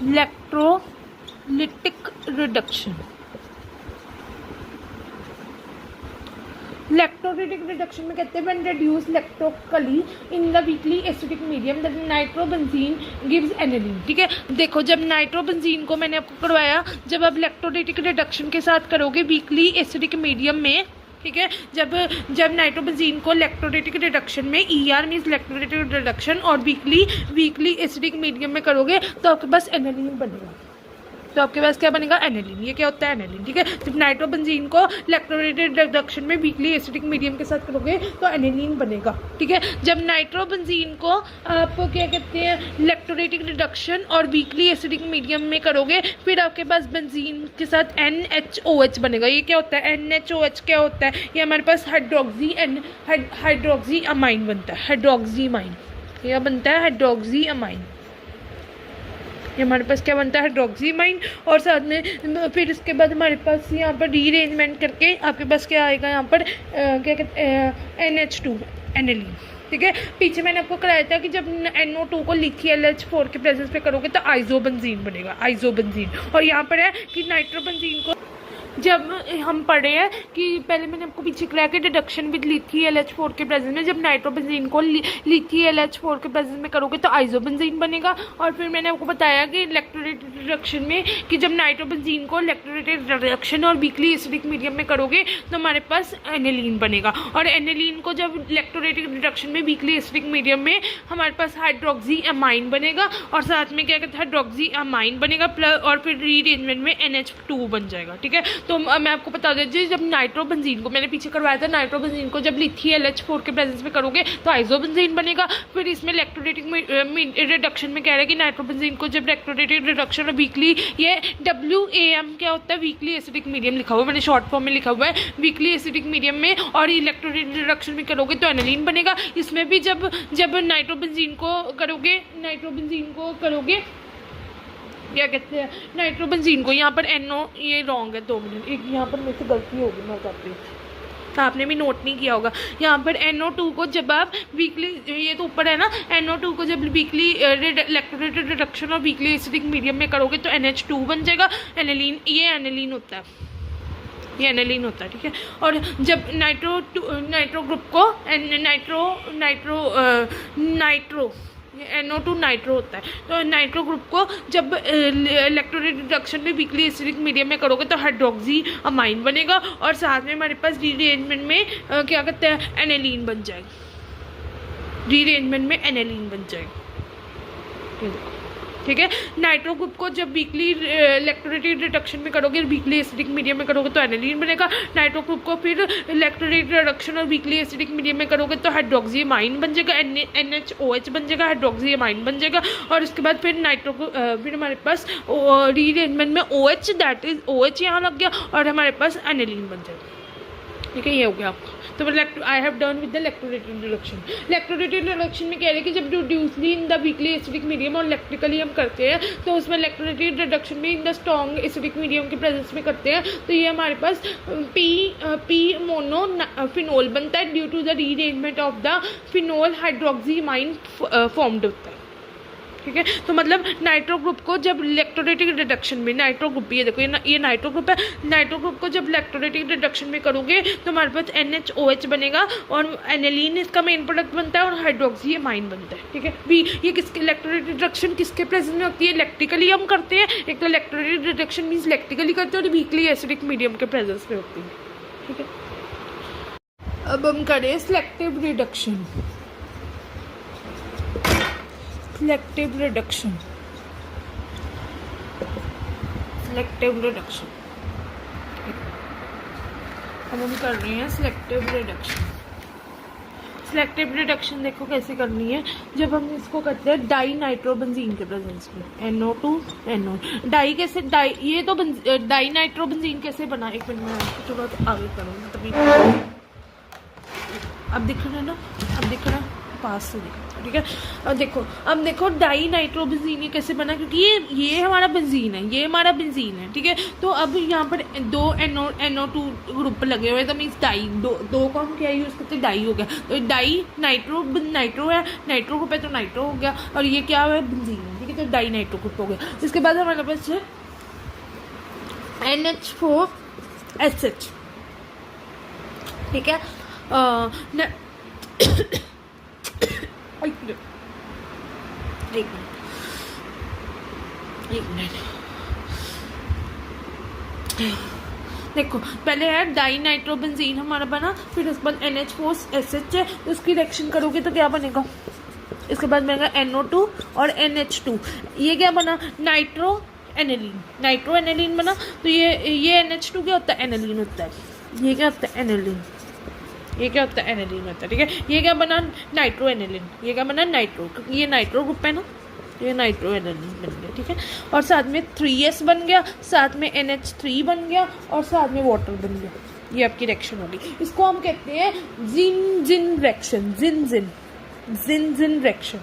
electrolytic reduction. Electrolytic reduction में कहते हैं when reduce electrically in the weakly acidic medium that nitrobenzene gives aniline, ठीक है। देखो, जब नाइट्रोबेंजीन को मैंने आपको करवाया, जब आप इलेक्ट्रोलिटिक रिडक्शन के साथ करोगे वीकली एसिडिक मीडियम में, ठीक है, जब नाइट्रोबेंजीन को इलेक्ट्रोलिटिक रिडक्शन में ER मीन्स इलेक्ट्रोलिटिक रिडक्शन और वीकली एसिडिक मीडियम में करोगे तो आपके पास एनिलीन बनेगा, तो आपके पास क्या बनेगा, एनिलीन। ये क्या होता है, एनिलीन। ठीक है, जब नाइट्रोबेंजीन को इलेक्ट्रोलाइटेड रिडक्शन में वीकली एसिडिक मीडियम के साथ करोगे तो एनिलीन बनेगा। ठीक है, जब नाइट्रोबेंजीन को आप क्या कहते हैं, इलेक्ट्रोलाइटिक रिडक्शन और वीकली एसिडिक मीडियम में करोगे, फिर आपके पास बेंजीन के साथ NHOH बनेगा। ये क्या होता है, NHOH क्या होता है, ये हमारे पास हाइड्रोक्सी अमाइन बनता है, हाइड्रोक्सी अमाइन। यह बनता है हाइड्रोक्सी अमाइन, ये हमारे पास क्या बनता है, हाइड्रोक्सी अमाइन। और साथ में फिर इसके बाद हमारे पास यहाँ पर रीअरेंजमेंट करके आपके पास क्या आएगा, यहाँ पर क्या कहते हैं, NH2 एनिलीन। ठीक है, पीछे मैंने आपको कराया था कि जब NO2 को LiClH4 के प्रेजेंस पे करोगे तो आइसोबेंजीन बनेगा, आइसोबेंजीन। और यहाँ पर है कि नाइट्रोबेंजीन को जब हम पढ़े हैं कि पहले मैंने आपको पीछे कराया कि डिडक्शन विद LiClH4 के प्रेजेंस में जब नाइट्रोबेंजीन को LiClH4 के प्रेजेंस में करोगे तो आइसोबेंजीन बनेगा। और फिर मैंने आपको बताया कि इलेक्ट्रोलाइटेड रिडक्शन में कि जब नाइट्रोबेंजीन को इलेक्ट्रोलाइटेड रिडक्शन और वीकली एसिडिक मीडियम में करोगे तो हमारे पास एनिलीन बनेगा। और एनिलीन को जब इलेक्ट्रोलाइटिक रिडक्शन में वीकली एसिडिक मीडियम में हमारे पास हाइड्रोक्सी अमाइन बनेगा और साथ में क्या कहते हैं, हाइड्रोक्सी अमाइन बनेगा प्लस, और फिर रीअरेंजमेंट में NH2 बन जाएगा। ठीक है, तो मैं आपको बता दीजिए जब नाइट्रोबेंजीन को मैंने पीछे करवाया था, नाइट्रोबेंजीन को जब LiClH4 के प्रेजेंस में करोगे तो आइसोबेंजीन बनेगा। फिर इसमें इलेक्ट्रोलाइटिक रिडक्शन में कह रहा है कि नाइट्रोबेंजीन को जब इलेक्ट्रोलाइटिक रिडक्शन और वीकली, ये WAM क्या होता है, वीकली एसिडिक मीडियम लिखा हुआ है, मैंने शॉर्ट फॉर्म में लिखा हुआ है, वीकली एसिडिक मीडियम में और इलेक्ट्रोलाइटिक रिडक्शन में करोगे तो एनिलीन बनेगा। इसमें भी जब नाइट्रोबेंजीन को करोगे क्या कहते हैं, नाइट्रोबेंजीन को यहाँ पर NO, ये रॉन्ग है, 2 मिनट, एक यहाँ पर मेरे से गलती होगी, मैं करती हूँ, आपने भी नोट नहीं किया होगा। यहाँ पर NO2 को जब आप वीकली, ये तो ऊपर है ना, NO2 को जब वीकली इलेक्ट्रोलाइटेड रिडक्शन और वीकली एसिडिक मीडियम में करोगे तो NH2 बन जाएगा, एनिलीन। ये एनिलीन होता है, ये एनिलीन होता है। ठीक है, और जब नाइट्रो ग्रुप को नाइट्रो ये NO2 नाइट्रो होता है, तो नाइट्रो ग्रुप को जब इलेक्ट्रोलाइटिक रिडक्शन में वीकली एसिडिक मीडियम में करोगे तो हाइड्रोक्सी अमाइन बनेगा और साथ में हमारे पास रीअरेंजमेंट में क्या कहते हैं, एनिलीन बन जाएगी, रीअरेंजमेंट में एनिलीन बन जाएगी। ठीक है, नाइट्रो ग्रुप को जब वीकली इलेक्ट्रोलाइटिक रिडक्शन में करोगे, वीकली एसिडिक मीडियम में करोगे तो एनिलीन बनेगा। नाइट्रो ग्रुप को फिर इलेक्ट्रोलाइटिक रिडक्शन और वीकली एसिडिक मीडियम में करोगे तो हाइड्रोक्सी अमाइन बन जाएगा, NHOH बन जाएगा, हाइड्रोक्सी अमाइन बन जाएगा। और उसके बाद फिर फिर हमारे पास रीअरेंजमेंट में OH, दैट इज OH यहाँ लग गया और हमारे पास एनिलीन बन जाएगा। ठीक है, ये हो गया आपको। तो I have done with the electrolytic reduction. Electrolytic reduction में कह रहे हैं कि जब reducibly in the weakly acidic medium और इलेक्ट्रिकली हम करते हैं तो उसमें इलेक्ट्रोलाइटिक रिडक्शन में in the strong acidic medium के प्रेजेंस में करते हैं तो ये हमारे पास पी मोनो फिनोल बनता है due to the rearrangement of the phenol hydroxy amine formed होता है। ठीक है, तो मतलब नाइट्रो ग्रुप को जब इलेक्ट्रोलाइटिक रिडक्शन में, नाइट्रो ग्रुप, ये देखो ये नाइट्रो ग्रुप है, नाइट्रो ग्रुप को जब इलेक्ट्रोलाइटिक रिडक्शन में करोगे तो हमारे पास NHOH बनेगा और एनिलीन इसका मेन प्रोडक्ट बनता है और हाइड्रोक्सी अमाइन बनता है। ठीक है, भी ये किसके इलेक्ट्रोलाइटिक रिडक्शन किसके प्रेजेंस में होती है, इलेक्ट्रिकली हम करते हैं। एक तो इलेक्ट्रोलाइटिक रिडक्शन मीन्स इलेक्ट्रिकली करते हैं और वीकली एसिडिक मीडियम के प्रेजेंस में होती है। ठीक है, अब हम करें selective reduction. Selective reduction, selective reduction, अब हम कर रहे हैं सिलेक्टिव रिडक्शन। सिलेक्टिव रिडक्शन देखो कैसे करनी है, जब हम इसको करते हैं डाई नाइट्रोबेंजीन के प्रेजेंस में, NO2 NO डाई कैसे, डाई ये तो डाई नाइट्रोबेंजीन कैसे बना, एक मिनट में थोड़ा तो आगे करूँगी तभी। अब दिख रहा है ना, अब दिख रहा है, पास से देखो। ठीक है, अब देखो डाई नाइट्रोबेंजीन ये कैसे बना, क्योंकि ये हमारा बेंजीन है, ये हमारा बेंजीन है। ठीक है, तो अब यहाँ पर 2 NO2 ग्रुप लगे हुए हैं तो मीन्स डाई, दो को हम क्या यूज़ करते हैं, डाई हो गया। तो डाई नाइट्रो है, नाइट्रो ग्रुप है तो नाइट्रो हो गया और ये क्या है, बेंजीन है। ठीक है, तो डाई नाइट्रो ग्रुप हो गया। इसके बाद हमारे पास है NH4SH। ठीक है, एक मिनट देखो, पहले है डाई नाइट्रोबेंजीन हमारा बना, फिर उसके बाद NH4SH है, तो उसकी रिएक्शन करोगे तो क्या बनेगा, इसके बाद बनेगा NO2 और NH2। ये क्या बना, नाइट्रो एनिलीन, नाइट्रो एनिलीन बना। तो ये NH2 क्या होता है, एनिलीन होता है। ये क्या होता है, एनिलीन। ये क्या होता है, एनिलीन होता है, ठीक है। ये क्या बना, नाइट्रो एनिलीन। ये क्या बना, नाइट्रो, क्योंकि ये नाइट्रो ग्रुप है ना, ये नाइट्रो एनिलीन बन गया, ठीक है। और साथ में 3S बन गया, साथ में NH3 बन गया और साथ में वाटर बन गया। ये आपकी रिएक्शन होगी। इसको हम कहते हैं Zinin reaction, Jin Jin Jin Jin reaction.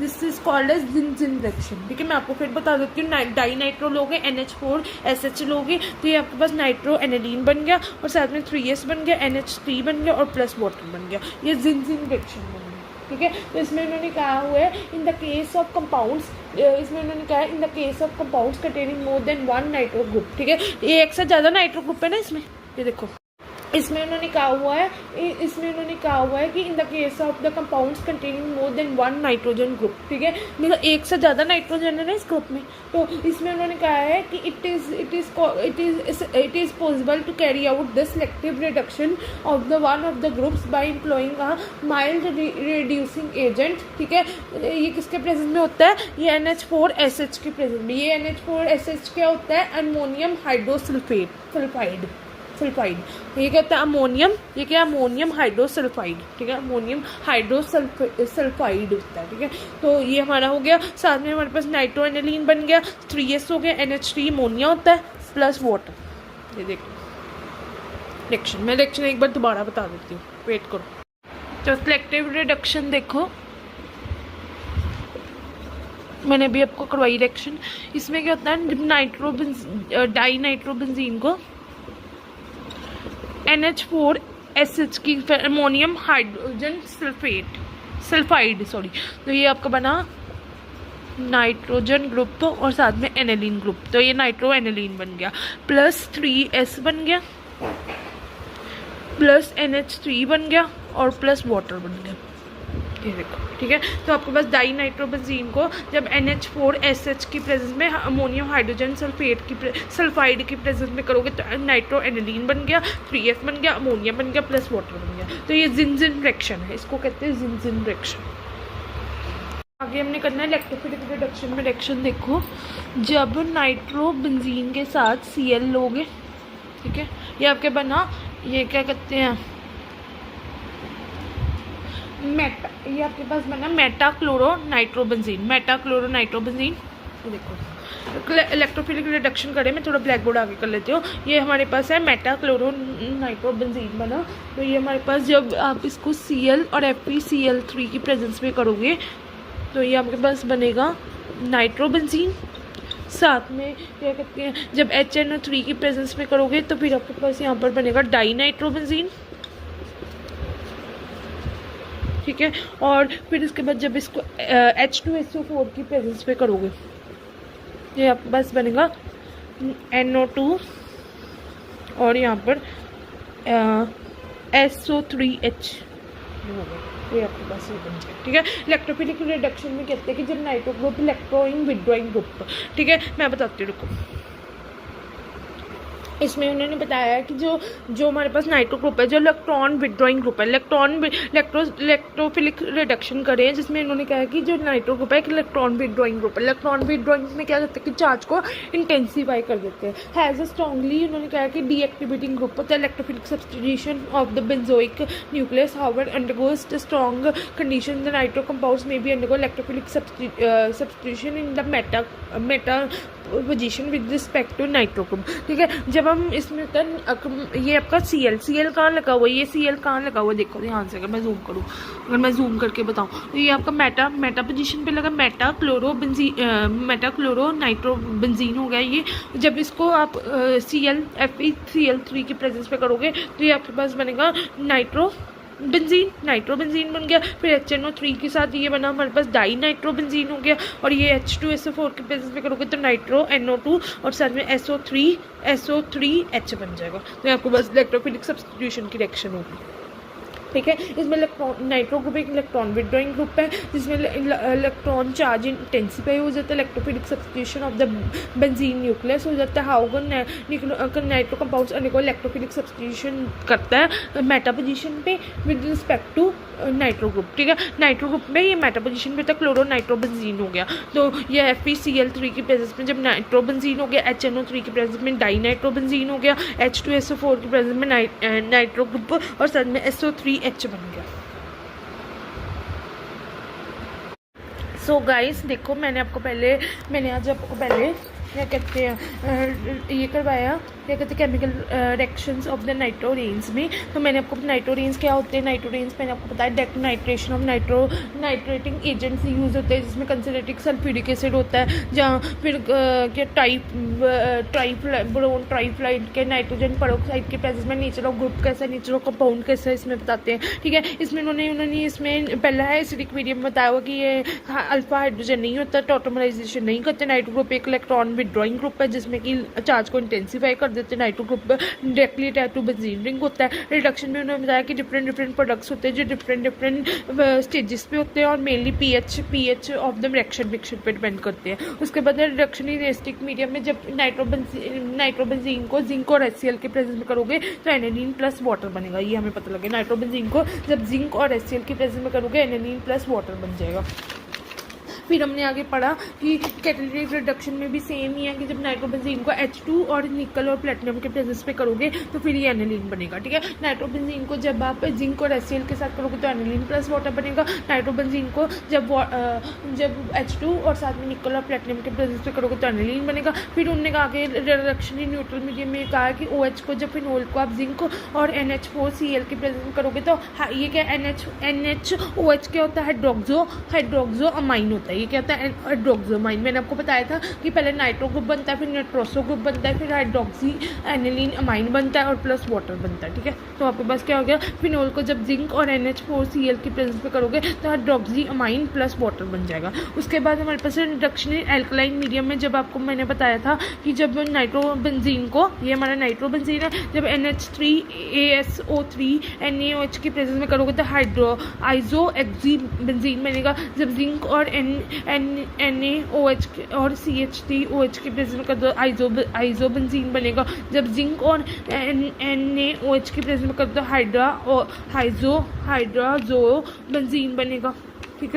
This is called as Zinin reaction, ठीक है। मैं आपको फिर बता देती हूँ। डाई नाइट्रो लोगे, NH4SH लोगे, तो ये आपके पास नाइट्रो एनिलीन बन गया और साथ में 3S बन गया, NH3 बन गया और प्लस वाटर बन गया। ये जिन जिन रिएक्शन बन गया, ठीक है। तो इसमें उन्होंने कहा हुआ है in the case of compounds, इसमें उन्होंने कहा है in the case of compounds containing more than 1 nitro group, ठीक है। ये एक से ज़्यादा नाइट्रो ग्रुप है ना इसमें, ये देखो। इसमें उन्होंने कहा हुआ है कि in the case of the compounds containing more than 1 nitrogen group, ठीक है। मतलब एक से ज़्यादा नाइट्रोजन है ना इस ग्रुप में। तो इसमें उन्होंने कहा है कि it is possible to carry out the selective reduction of the one of the groups by employing a mild reducing agent, ठीक है। ये किसके प्रेजेंस में होता है, ये NH4SH के प्रेजेंस में। ये NH4SH क्या होता है, अमोनियम हाइड्रोसल्फाइड, ये कहता है अमोनियम, ये क्या, अमोनियम हाइड्रोसल्फाइड, ठीक है। अमोनियम हाइड्रोसल्फाइड होता है, ठीक है। तो ये हमारा हो गया। साथ में हमारे पास नाइट्रो एनिलीन बन गया, 3S हो गया, NH3 अमोनिया होता है प्लस वाटर। ये देखो रिएक्शन, मैं रिएक्शन एक बार दोबारा बता देती हूँ, वेट करो। तो सिलेक्टिव रिडक्शन देखो, मैंने अभी आपको करवाई रिएक्शन। इसमें क्या होता है, डाई नाइट्रोबेंजीन को NH4SH की अमोनियम हाइड्रोजन सल्फाइड, तो ये आपका बना नाइट्रोजन ग्रुप और साथ में एनिलीन ग्रुप। तो ये नाइट्रो एनिलीन बन गया, प्लस 3S बन गया, प्लस NH3 बन गया और प्लस वाटर बन गया। ये देखो, ठीक है। तो आपके पास डाई नाइट्रोबेंजीन को जब NH4SH की प्रेजेंस में अमोनियम हाइड्रोजन सल्फाइड की प्रेजेंस में करोगे तो नाइट्रो एनिलीन बन गया, 3S बन गया, अमोनिया बन गया, प्लस वाटर बन गया। तो ये जिन जिन रिएक्शन है, इसको कहते हैं जिन जिन रिएक्शन। आगे हमने करना है इलेक्ट्रोफिलिक रिडक्शन में रिएक्शन। देखो, जब नाइट्रोबेंजीन के साथ Cl लोगे, ठीक है, ये आपके बना, ये क्या कहते हैं, ये आपके पास बना मेटा क्लोरो नाइट्रोबेंजीन। देखो इलेक्ट्रोफिलिक रिडक्शन करें, मैं थोड़ा ब्लैक बोर्ड आगे कर लेती हूँ। ये हमारे पास है मेटा क्लोरो नाइट्रोबेंजीन बना। तो ये हमारे पास जब आप इसको Cl और FeCl3 की प्रेजेंस में करोगे तो ये आपके पास बनेगा नाइट्रोबेंजीन। साथ में क्या कहते हैं, जब HNO3 की प्रेजेंस में करोगे तो फिर आपके पास यहाँ पर बनेगा डाई नाइट्रोबेंजीन, ठीक है। और फिर इसके बाद जब इसको H2SO4 की प्रेजेंस पे करोगे, ये आपके पास बनेगा NO2 और यहाँ पर SO3H, ये आपके पास ये बन गया, ठीक है। इलेक्ट्रोफिलिक रिडक्शन में कहते हैं कि जब nitro group electron withdrawing group, ठीक है। मैं बताती हूँ, रुको। इसमें उन्होंने बताया कि जो हमारे पास नाइट्रो ग्रुप है, जो इलेक्ट्रॉन विड्रॉइंग ग्रुप है, इलेक्ट्रोफिलिक रिडक्शन करें, जिसमें इन्होंने कहा कि जो नाइट्रो ग्रुप है, इलेक्ट्रॉन विड्रॉइंग ग्रुप है। इलेक्ट्रॉन विड्रॉइंग में क्या करते हैं कि चार्ज को इंटेंसीफाई कर देते हैं। हैज़ अ स्ट्रांगली, उन्होंने कहा कि डीएक्टिवेटिंग ग्रुप होता है। Electrophilic substitution of the benzoic nucleus however undergoes the strong condition the nitro compounds में भी undergo electrophilic substitution in the Meta position with respect to nitro group, ठीक है। जब हम इसमें ये आपका Cl कहाँ लगा हुआ है, ये Cl कहाँ लगा हुआ है, देखो ध्यान से, अगर मैं जूम करूँ, अगर मैं जूम करके बताऊँ तो ये आपका मेटा पोजीशन पे लगा, मेटा क्लोरो नाइट्रोबेंजीन हो गया ये। जब इसको आप FeCl3 की प्रेजेंस पे करोगे तो ये आपके पास बनेगा नाइट्रोबेंजीन बन गया। फिर HNO3 के साथ ये बना हमारे पास डाई नाइट्रोबेंजीन हो गया। और ये H2SO4 के प्रेजेंस में करोगे तो नाइट्रो NO2 और साथ में SO3H बन जाएगा। तो आपको बस इलेक्ट्रोफिलिक सब्स्टिट्यूशन की रिएक्शन होगी, ठीक है। इसमें नाइट्रो ग्रुप एक इलेक्ट्रॉन विड्रॉइंग ग्रुप है, जिसमें इलेक्ट्रॉन चार्ज इंटेंसिफाई हो जाता है। Electrophilic substitution of the benzene nucleus हो जाता है। हाउगर नाइट्रो कंपाउंड्स को इलेक्ट्रोफिलिक सब्स्टिट्यूशन करता है मेटा पोजीशन पे with respect to nitro group, ठीक है। नाइट्रो ग्रुप में ये मेटा पोजीशन पे था, क्लोरो नाइट्रोबेंजीन हो गया। तो ये FeCl3 की प्रेजेंस में जब नाइट्रोबेंजीन हो गया, HNO3 की प्रेजेंस में डाई नाइट्रोबेंजीन हो गया, H2SO4 की प्रेजेंस में नाइट्रो ग्रुप और साथ में SO3H बन गया। सो गाइस देखो, मैंने आज आपको पहले क्या कहते हैं ये करवाया, क्या कहते हैं केमिकल रिएक्शंस ऑफ द नाइट्रोरेंस में। तो मैंने आपको नाइट्रोरेंस क्या होते हैं, नाइट्रोरेंस मैंने आपको बताया डेटोनाइट्रेशन ऑफ नाइट्रेटिंग एजेंट्स यूज़ होते हैं, जिसमें कंसनट्रेटिक सल्फ्यूरिक एसिड होता है, जहाँ फिर क्या ब्रोन ट्राइफ्लाइड के नाइट्रोजन पेरोक्साइड के प्रेजेंस में नेचर ऑफ ग्रुप कैसा है, नेचर ऑफ कंपाउंड कैसा है, इसमें बताते हैं, ठीक है। इसमें उन्होंने इसमें पहला है एसिडिक मीडियम बताया हुआ कि ये अल्फा हाइड्रोजन नहीं होता, टॉटोमराइजेशन नहीं करते। नाइट्रो ग्रुप एक इलेक्ट्रॉन विड्रॉइंग ग्रुप है, जिसमें कि चार्ज को इंटेंसिफाई कर देते हैं। Nitro group directly attach to benzene ring होता है। रिडक्शन में उन्होंने बताया कि डिफरेंट प्रोडक्ट्स होते हैं जो डिफरेंट स्टेजेस पे होते हैं और mainly pH of the reaction पे डिपेंड करते हैं। उसके बाद रिडक्शन इन एसिडिक मीडियम में जब नाइट्रोबेंजीन को जिंक और HCl के प्रेजेंस में करोगे तो एनालीन प्लस वाटर बनेगा। ये हमें पता लगे, नाइट्रोबेंजीन को जब जिंक और HCl के प्रेजेंस में करोगे एनालीन प्लस वाटर बन जाएगा। फिर हमने आगे पढ़ा कि कैटालिटिक रिडक्शन में भी सेम ही है कि जब नाइट्रोबेंजीन को H2 और निकल और प्लेटिनम के प्रेजेंस पे करोगे तो फिर ये एनालीन बनेगा, ठीक है। नाइट्रोबेंजीन को जब आप जिंक और HCl के साथ करोगे तो एनालीन प्लस वाटर बनेगा। नाइट्रोबेंजीन को जब H2 और साथ में निकल और प्लेटिनम के प्रेजेंस पे करोगे तो एनालीन बनेगा। फिर उन्होंने कहा कि रिडक्शन इन न्यूट्रल मीडियम में कहा कि OH को जब फिनोल को आप जिंक और NH4Cl के प्रेजेंस में करोगे तो ये क्या NHOH क्या होता है, हाइड्रोक्सो अमाइन होता है। ये क्या होता है, हाइड्रोक्सोमाइन। मैंने आपको बताया था कि पहले नाइट्रो ग्रुप बनता है, फिर नाइट्रोसो ग्रुप बनता है, फिर हाइड्रोक्सी एनिलीन अमाइन बनता है और प्लस वाटर बनता है, ठीक है। तो आपके पास क्या हो गया, फिनोल को जब जिंक और NH4Cl की प्रेजेंस पे करोगे तो हाइड्रोक्सी अमाइन प्लस वाटर बन जाएगा। उसके बाद हमारे पास रिडक्शन इन एल्कलाइन मीडियम में जब आपको मैंने बताया था कि जब नाइट्रोबेंजीन को, ये हमारा नाइट्रोबेंजीन है, जब NH3ASO3 NaOH की प्रेजेंस में करोगे तो आइसोएक्सीबेंजीन बनेगा। जब जिंक और NaOH और CH3OH की प्रेजेंस में कर दो आइसोबेंजीन बनेगा। जब जिंक और NaOH की प्रेजेंस में कर दो हाइड्राजोबेंजीन बनेगा, ठीक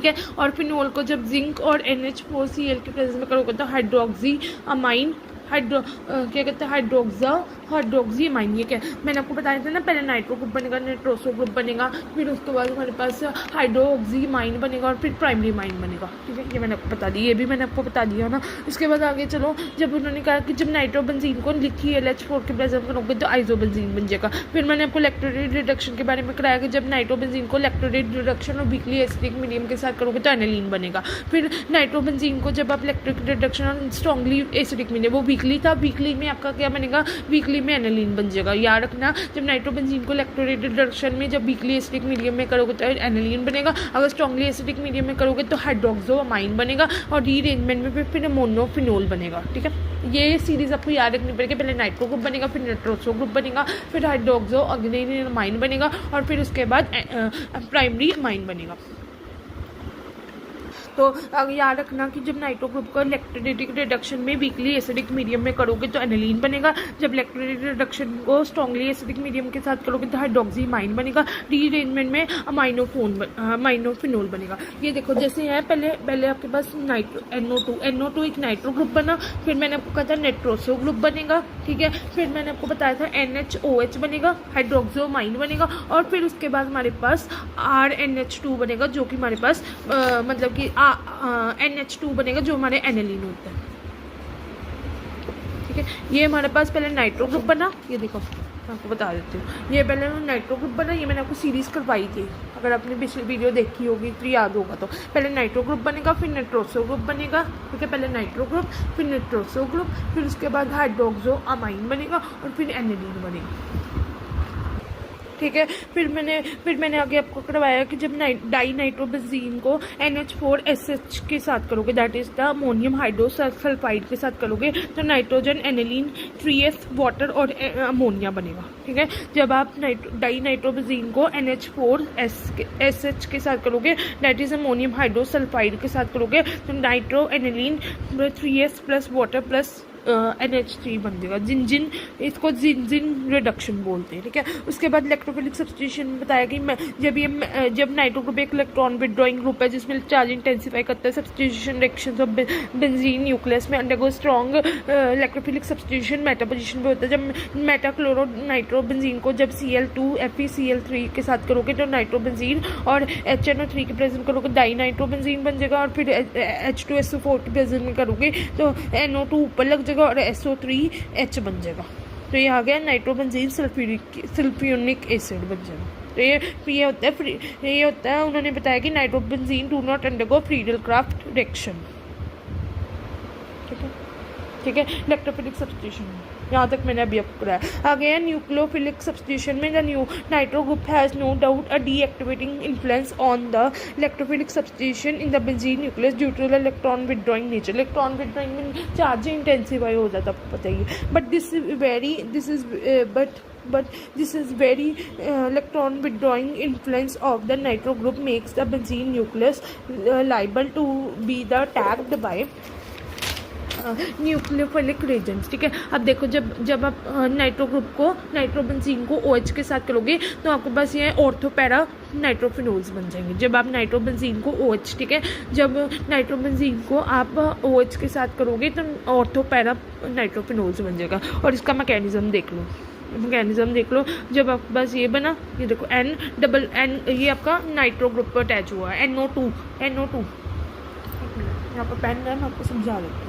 है। और फिनोल को जब जिंक और NH4Cl की प्रेजेंस में करोगे तो हाइड्रोक्सी अमाइन क्या कहते हैं हाइड्रोक्सी अमाइन। ये क्या मैंने आपको बताया था ना, पहले नाइट्रो ग्रुप बनेगा, नाइट्रोसो ग्रुप बनेगा, फिर उसके बाद हमारे पास हाइड्रोक्सी अमाइन बनेगा और फिर प्राइमरी अमाइन बनेगा, ठीक है। ये मैंने आपको बता दी, ये भी मैंने आपको बता दिया ना। इसके बाद आगे चलो, जब उन्होंने कहा कि जब नाइट्रोबेंजीन को लिखी LH4 के प्रेजेंस में करोगे तो आइसोबेंजीन बन जाएगा। फिर मैंने आपको इलेक्ट्रोलाइट रिडक्शन के बारे में कराया कि जब नाइट्रोबेंजीन को इलेक्ट्रोलाइट रिडक्शन और वीकली एसिडिक मीडियम के साथ करोगे तो एनालीन बनेगा। फिर नाइट्रोबेंजीन को जब आप इलेक्ट्रिक रिडक्शन और स्ट्रॉन्गली एसिडिक मीडियम, वो वीकली था, वीकली में आपका क्या बनेगा, वीकली में एनालीन बन जाएगा। याद रखना, जब नाइट्रोबेंजीन को इलेक्ट्रोलाइट रिडक्शन में जब वीकली एसिडिक मीडियम में करोगे तो एनालीन बनेगा। अगर स्ट्रॉन्गली एसिडिक मीडियम में करोगे तो हाइड्रोक्सो अमाइन बनेगा और रीअरेंजमेंट में फिर मोनोफिनोल बनेगा, ठीक है। ये सीरीज आपको याद रखनी पड़ेगी, पहले नाइट्रो ग्रुप बनेगा, फिर नाइट्रोसो ग्रुप बनेगा, फिर हाइड्रोक्सो अमाइन बनेगा और फिर उसके बाद प्राइमरी अमाइन बनेगा। तो अगर याद रखना कि जब नाइट्रो ग्रुप को इलेक्ट्रोलाइटिक रिडक्शन में वीकली एसिडिक मीडियम में करोगे तो एनालीन बनेगा। जब इलेक्ट्रोलाइटिक रिडक्शन को स्ट्रॉन्गली एसिडिक मीडियम के साथ करोगे तो हाइड्रोक्सी अमाइन बनेगा। रीअरेंजमेंट में अमाइनोफिनोल बनेगा। ये देखो जैसे है, पहले आपके पास NO2 एक नाइट्रो ग्रुप बना, फिर मैंने आपको कहा था नाइट्रोसो ग्रुप बनेगा, ठीक है। फिर मैंने आपको बताया था NHOH बनेगा, हाइड्रोक्सो अमाइन बनेगा और फिर उसके बाद हमारे पास RNH2 बनेगा, जो कि हमारे पास मतलब कि NH2 बनेगा, जो हमारे एनालीन होता है, ठीक है। ये हमारे पास पहले नाइट्रो ग्रुप बना, ये देखो मैं आपको बता देती हूँ, ये पहले नाइट्रो ग्रुप बना, ये मैंने आपको सीरीज करवाई थी, अगर आपने पिछली वीडियो देखी होगी तो याद होगा। तो पहले नाइट्रो ग्रुप बनेगा, फिर नाइट्रोसो ग्रुप बनेगा, ठीक है। पहले नाइट्रो ग्रुप, फिर नाइट्रोसो ग्रुप, फिर उसके बाद हाइड्रोक्सो अमाइन बनेगा और फिर एनालीन बनेगा, ठीक है। फिर मैंने आगे आपको करवाया कि जब डाई नाइट्रोबेंजीन को NH4SH के साथ करोगे, that is the ammonium hydrosulphide के साथ करोगे तो नाइट्रोजन एनिलीन 3S वाटर और अमोनिया बनेगा, ठीक है। जब आप डाई नाइट्रोबेंजीन को NH4SH के साथ करोगे, दैट इज अमोनियम हाइड्रोसल्फाइड के साथ करोगे तो nitro aniline 3S plus water plus NH3 बन जाएगा, जिंजिन, इसको जिंजिन रिडक्शन बोलते हैं, ठीक है। उसके बाद इलेक्ट्रोफिलिक सब्स्टिट्यूशन में बताया कि जब नाइट्रो ग्रुप एक इलेक्ट्रॉन विड्रॉइंग ग्रुप है जिसमें चार्ज इंटेंसिफाई करता है, substitution reactions of benzene nucleus में undergo strong electrophilic substitution meta position पे होता है। जब मेटा क्लोरो नाइट्रो बेंजीन को जब Cl2 FeCl3 के साथ करोगे तो नाइट्रो बेंजीन, और HNO3 के प्रेजेंट करोगे डाई नाइट्रो बेंजीन बन जाएगा, और फिर H2SO4 के प्रेजेंट करोगे तो NO2 ऊपर लग जाएगा और SO3H बन जाएगा। तो ये आ गया नाइट्रोबेंजीन सल्फ्यूरिक एसिड बन जाएगा। तो ये होता है उन्होंने बताया कि nitrobenzene do not undergo Friedel-Crafts reaction, ठीक है। इलेक्ट्रोफिलिक सब्स्टिट्यूशन यहाँ तक मैंने अभी आपको कराया। आ गया न्यूक्लियोफिलिक सब्स्टिट्यूशन में, the nitro group has no doubt a deactivating influence on the electrophilic substitution in the benzene nucleus due to the electron withdrawing nature. Electron withdrawing में चार्ज इंटेंसिफाई हो जाता है, पता ही है, but this is very electron withdrawing influence of the nitro group makes the benzene nucleus liable to be the attacked by nucleophilic reagents, ठीक है। अब देखो जब आप नाइट्रो ग्रुप को नाइट्रोबेंजीन को OH के साथ करोगे तो आपके पास ये ऑर्थोपैरा नाइट्रोफिनोल्स बन जाएंगे। जब आप नाइट्रोबेंजीन को OH, ठीक है, जब नाइट्रोबेंजीन को आप OH के साथ करोगे तो ऑर्थोपैरा नाइट्रोफिनोल्स बन जाएगा। और इसका मैकेनिज्म देख लो, जब आपके पास ये बना, ये देखो N, ये आपका नाइट्रो ग्रुप पर अटैच हुआ है, NO2 यहाँ पर पेन है, मैं आपको समझा देती हूँ।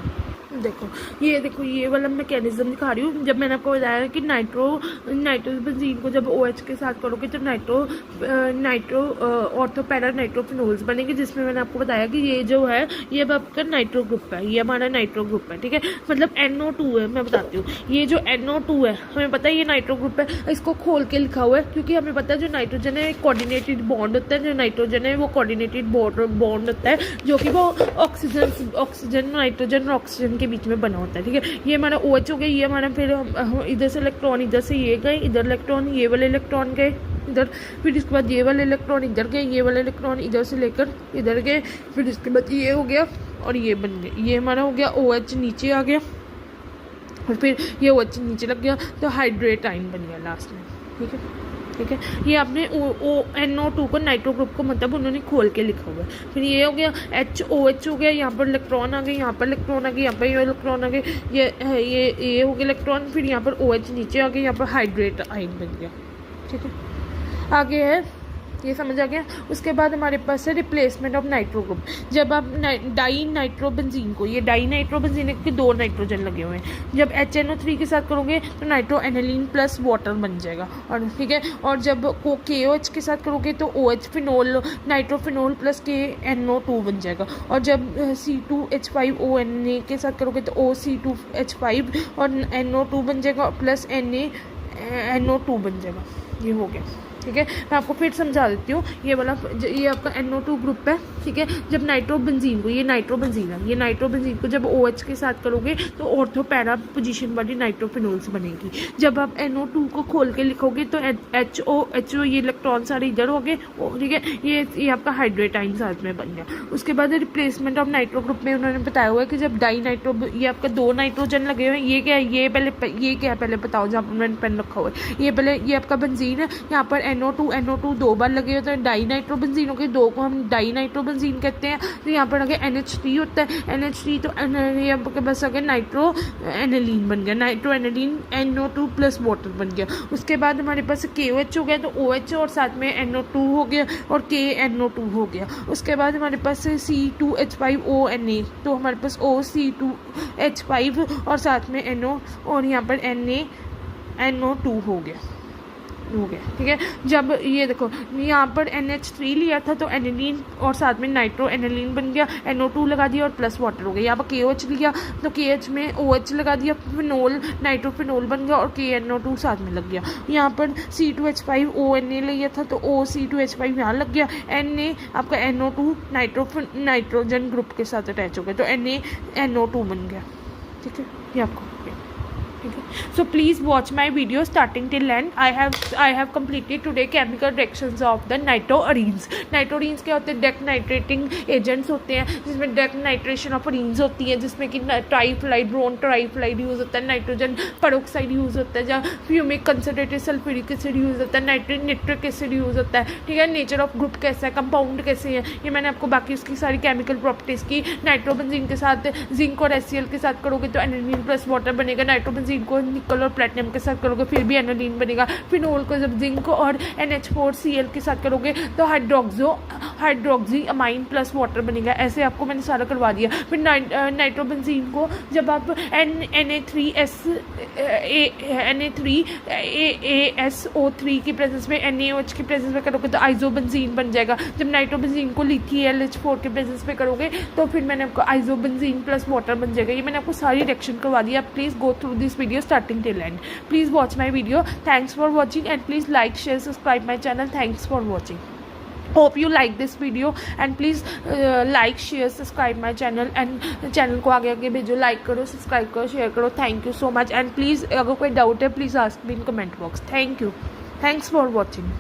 देखो ये वाला मैकेनिज्म दिखा रही हूँ। जब मैंने आपको बताया कि नाइट्रोबेंजीन को जब OH के साथ करोगे तो नाइट्रो ऑर्थोपैरा नाइट्रोफिनोल्स बनेंगे, जिसमें मैंने आपको बताया कि ये जो है ये आपका नाइट्रो ग्रुप है, ये हमारा नाइट्रो ग्रुप है, ठीक है। मतलब NO2 है, मैं बताती हूँ, ये जो NO2 है हमें पता है ये नाइट्रो ग्रुप है, इसको खोल के लिखा हुआ है क्योंकि हमें पता है जो नाइट्रोजन है कोऑर्डिनेटेड बॉन्ड होता है, जो नाइट्रोजन है वो कोऑर्डिनेटेड बॉन्ड होता है जो कि वो ऑक्सीजन नाइट्रोजन और ऑक्सीजन के बीच में बना होता है, ठीक है। ये हमारा OH हो गया, ये हमारा फिर इधर से इलेक्ट्रॉन इधर से ये गए, इधर इलेक्ट्रॉन ये वाले इलेक्ट्रॉन गए इधर, फिर इसके बाद ये वाले इलेक्ट्रॉन इधर गए, ये वाले इलेक्ट्रॉन इधर से लेकर इधर गए, फिर इसके बाद ये हो गया और ये बन गया, ये हमारा हो गया OH नीचे आ गया और फिर ये OH नीचे लग गया तो हाइड्रेट आयन बन गया लास्ट में, ठीक है। ये आपने NO2 को नाइट्रो ग्रुप को मतलब उन्होंने खोल के लिखा हुआ है। फिर ये हो गया HOH हो गया, यहाँ पर इलेक्ट्रॉन आ गए, यहाँ पर इलेक्ट्रॉन आ गए, यहाँ पर ये इलेक्ट्रॉन आ गए, ये हो गया इलेक्ट्रॉन, फिर यहाँ पर OH नीचे आ गया, यहाँ पर हाइड्रेट आयन बन गया, ठीक है। आगे है, ये समझ आ गया। उसके बाद हमारे पास है रिप्लेसमेंट ऑफ नाइट्रो ग्रुप। जब आप डाई नाइट्रोबेंजीन को, ये डाई नाइट्रोबेंजीन के 2 नाइट्रोजन लगे हुए हैं, जब HNO3 के साथ करोगे तो नाइट्रो एनिलीन प्लस वाटर बन जाएगा, और ठीक है। और जब KOH के साथ करोगे तो OH phenol nitrophenol plus KNO2 बन जाएगा, और जब C2H5ONA के साथ करोगे तो OC2H5 और NO2 बन जाएगा प्लस NaNO2 बन जाएगा। ये हो गया, ठीक है। मैं आपको फिर समझा देती हूँ। ये आपका NO2 ग्रुप है, ठीक है। जब नाइट्रोबेंजीन को, ये नाइट्रोबेंजीन है, ये नाइट्रोबेंजीन को जब OH के साथ करोगे तो ऑर्थोपैरा पोजीशन वाली नाइट्रोफिनोल्स बनेगी। जब आप NO2 को खोल के लिखोगे तो HO ये इलेक्ट्रॉन सारे इधर हो गए, ठीक है। ये आपका हाइड्रेट आयन साथ में बन गया। उसके बाद रिप्लेसमेंट ऑफ नाइट्रो ग्रुप में उन्होंने बताया हुआ है कि जब डाई नाइट्रो, ये आपका 2 नाइट्रोजन लगे हुए हैं, ये क्या है, ये क्या है पहले बताओ, जहाँ पर मैंने पेन रखा हुआ है, ये आपका बेंजीन है, यहाँ पर NO2 2 बार लगे होते हैं, डाई नाइट्रोबेंजीन हो गए, 2 को हम डाई नाइट्रोबेंजीन कहते हैं। तो यहाँ पर आगे NH3 होता है, NH3 तो ये आपके पास आगे नाइट्रो एनिलीन बन गया, nitro aniline NO2 plus water बन गया। उसके बाद हमारे पास KOH हो गया तो OH और साथ में NO2 हो गया और KNO2 हो गया। उसके बाद हमारे पास C2H5ONA, तो हमारे पास OC2H5 और साथ में NO और यहाँ पर NaNO2 हो गया, ठीक है। जब ये देखो यहाँ पर NH3 लिया था तो एनिलीन और साथ में नाइट्रो एनिलीन बन गया, NO2 लगा दिया और प्लस वाटर हो गया। यहाँ पर KOH लिया तो KH में OH लगा दिया, फिनोल नाइट्रोफिनोल बन गया और KNO2 साथ में लग गया। यहाँ पर C2H5ONA लिया था तो OC2H5 यहाँ लग गया, Na आपका NO2 नाइट्रोजन ग्रुप के साथ अटैच हो गया तो NaNO2 बन गया, ठीक है। ये आपको ठीक है। So please watch my video starting till end. I have completed today chemical reactions of the nitroarenes. Nitroarenes क्या होते हैं? डेक नाइट्रेटिंग एजेंट्स होते हैं, जिसमें डेक नाइट्रेशन ऑफ अरीन्स होती है, जिसमें कि ट्राइफ्लाइड, ब्रोन ट्राइफ्लाइड यूज़ होता है, नाइट्रोजन पेरोक्साइड यूज़ होता है, जहाँ फ्यूमिक कंसनट्रेटेड सल्फ्यूरिक एसिड यूज़ होता है, निट्रिक एसिड यूज़ होता है। ठीक है। नेचर ऑफ ग्रुप कैसा है, कंपाउंड कैसे है, ये मैंने आपको बाकी उसकी सारी केमिकल प्रॉपर्टीज़ की। नाइट्रोबेंजीन के साथ जिंक और HCl के साथ करोगे तो एनिलीन प्लस वाटर बनेगा। नाइट्रोबेंजीन को निकल और प्लेटिनम के साथ करोगे फिर भी एनिलीन बनेगा। फिनोल को जब जिंक और NH4Cl के साथ करोगे तो हाइड्रोक्सी अमाइन प्लस वाटर बनेगा। ऐसे आपको मैंने सारा करवा दिया। फिर नाइट्रोबेंजीन को जब आप Na3ASO3 की प्रेजेंस में, NaOH की प्रेजेंस में करोगे तो आइसोबेंजीन बन जाएगा। जब नाइट्रोबेंजीन को लिथी LH4 के प्रेजेंस में करोगे तो फिर मैंने आपको आइसोबेंजीन प्लस वाटर बन जाएगा। ये मैंने आपको सारी रिएक्शन करवा दी। आप please go through this video starting till and. Please watch my video. Thanks for watching and please like share subscribe my channel. Thanks for watching. Hope you like this video and please like share subscribe my channel and channel को आगे आगे भेजो। Like करो, subscribe करो, share करो। Thank you so much and please अगर कोई doubt है please ask me in comment box. Thank you. Thanks for watching.